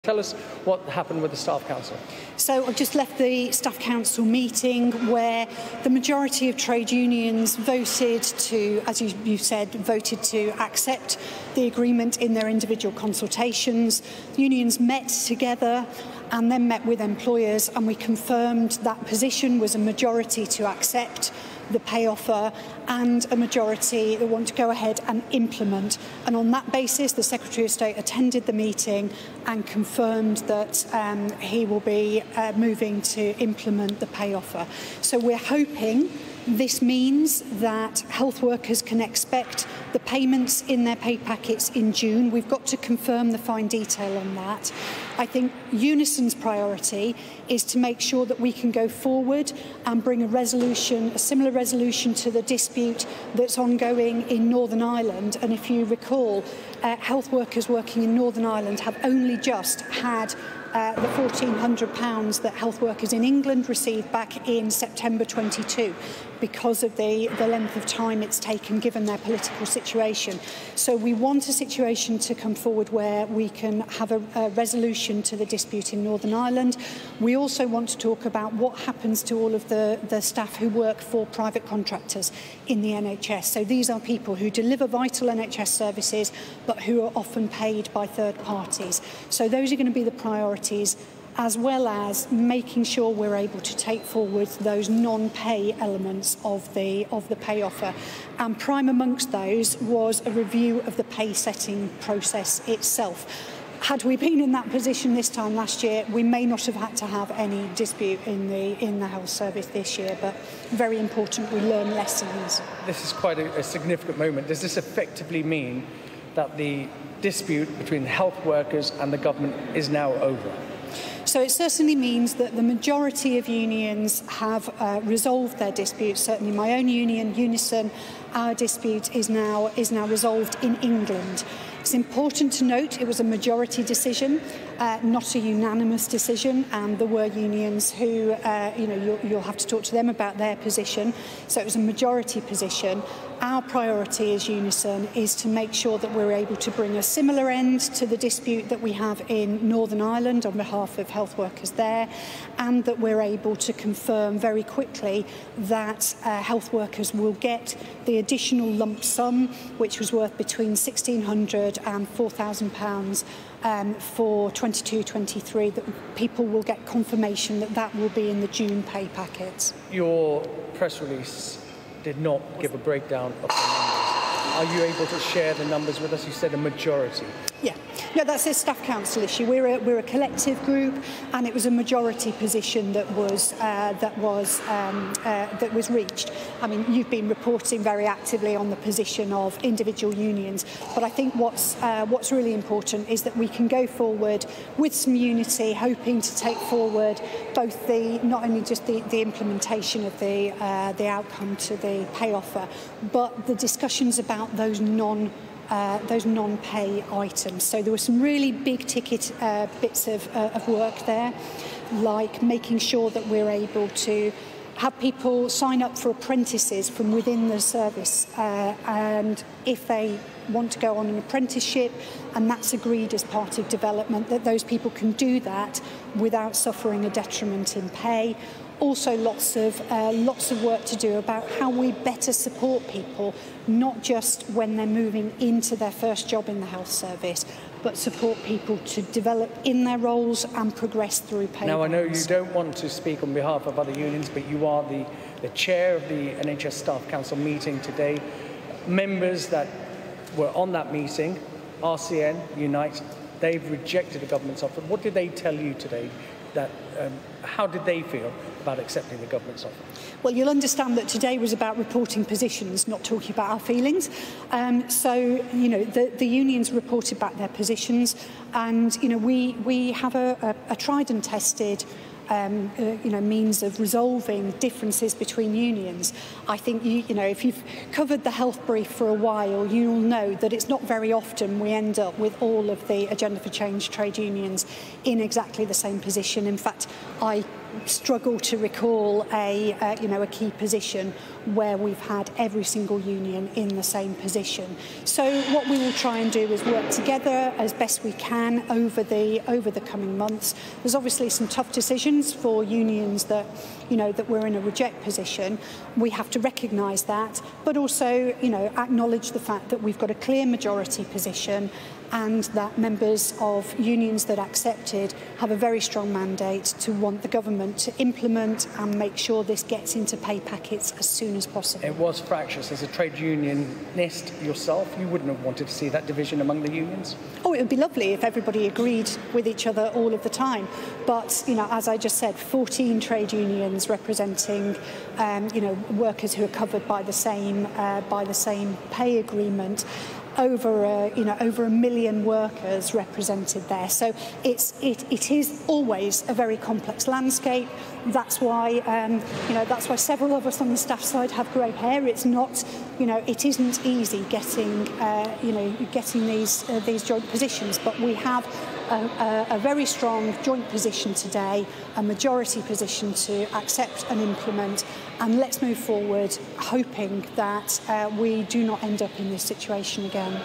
Tell us what happened with the Staff Council. So I've just left the Staff Council meeting where the majority of trade unions voted to, as you said, voted to accept the agreement in their individual consultations. The unions met together and then met with employers, and we confirmed that position was a majority to accept the pay offer and a majority that want to go ahead and implement. And on that basis, the Secretary of State attended the meeting and confirmed that he will be moving to implement the pay offer. So we're hoping this means that health workers can expect the payments in their pay packets in June. We've got to confirm the fine detail on that. I think Unison's priority is to make sure that we can go forward and bring a resolution, a similar resolution to the dispute that's ongoing in Northern Ireland. And if you recall, health workers working in Northern Ireland have only just had the £1,400 that health workers in England received back in September 22 because of the length of time it's taken given their political situation. So we want a situation to come forward where we can have a resolution to the dispute in Northern Ireland. We also want to talk about what happens to all of the staff who work for private contractors in the NHS. So these are people who deliver vital NHS services but who are often paid by third parties. So those are going to be the priorities, as well as making sure we're able to take forward those non-pay elements of the pay offer. And prime amongst those was a review of the pay setting process itself. Had we been in that position this time last year, we may not have had to have any dispute in the health service this year, but very important we learn lessons. This is quite a significant moment. Does this effectively mean that the dispute between health workers and the government is now over? So it certainly means that the majority of unions have resolved their disputes. Certainly my own union, Unison, our dispute is now resolved in England. It's important to note it was a majority decision, not a unanimous decision, and there were unions who, you'll have to talk to them about their position. So it was a majority position. Our priority as Unison is to make sure that we're able to bring a similar end to the dispute that we have in Northern Ireland on behalf of health workers there, and that we're able to confirm very quickly that health workers will get the additional lump sum, which was worth between £1,600 and £4,000 for 22-23, that people will get confirmation that that will be in the June pay packets. Your press release did not give a breakdown of the numbers. Are you able to share the numbers with us? You said a majority. Yeah, no, that's a Staff Council issue. We're a collective group, and it was a majority position that was reached. I mean, you've been reporting very actively on the position of individual unions, but I think what's really important is that we can go forward with some unity, hoping to take forward both not only just the implementation of the outcome to the pay offer, but the discussions about those non-pay items. So there were some really big ticket bits of work there, like making sure that we're able to have people sign up for apprentices from within the service, and if they want to go on an apprenticeship and that's agreed as part of development, that those people can do that without suffering a detriment in pay. Also lots of work to do about how we better support people, not just when they're moving into their first job in the health service, but support people to develop in their roles and progress through pay. Now, I know you don't want to speak on behalf of other unions, but you are the chair of the NHS Staff Council meeting today. Members that were on that meeting, RCN, Unite, they've rejected the government's offer. What did they tell you today? How did they feel about accepting the government's offer? Well, you'll understand that today was about reporting positions, not talking about our feelings. So, the unions reported back their positions, and, we have a tried and tested means of resolving differences between unions. I think, if you've covered the health brief for a while, you'll know that it's not very often we end up with all of the Agenda for Change trade unions in exactly the same position. In fact, I struggle to recall a key position where we've had every single union in the same position. So what we will try and do is work together as best we can over the coming months. There's obviously some tough decisions for unions that we're in a reject position. We have to recognise that, but also acknowledge the fact that we've got a clear majority position, and that members of unions that accepted have a very strong mandate to want the government to implement and make sure this gets into pay packets as soon as possible. It was fractious. As a trade unionist yourself, you wouldn't have wanted to see that division among the unions? Oh, it would be lovely if everybody agreed with each other all of the time. But, as I just said, 14 trade unions representing, workers who are covered by the same pay agreement. Over a million workers represented there. So it is always a very complex landscape. That's why several of us on the staff side have grey hair. It's not, it isn't easy getting these joint positions, but we have a very strong joint position today, a majority position to accept and implement, and let's move forward hoping that we do not end up in this situation again.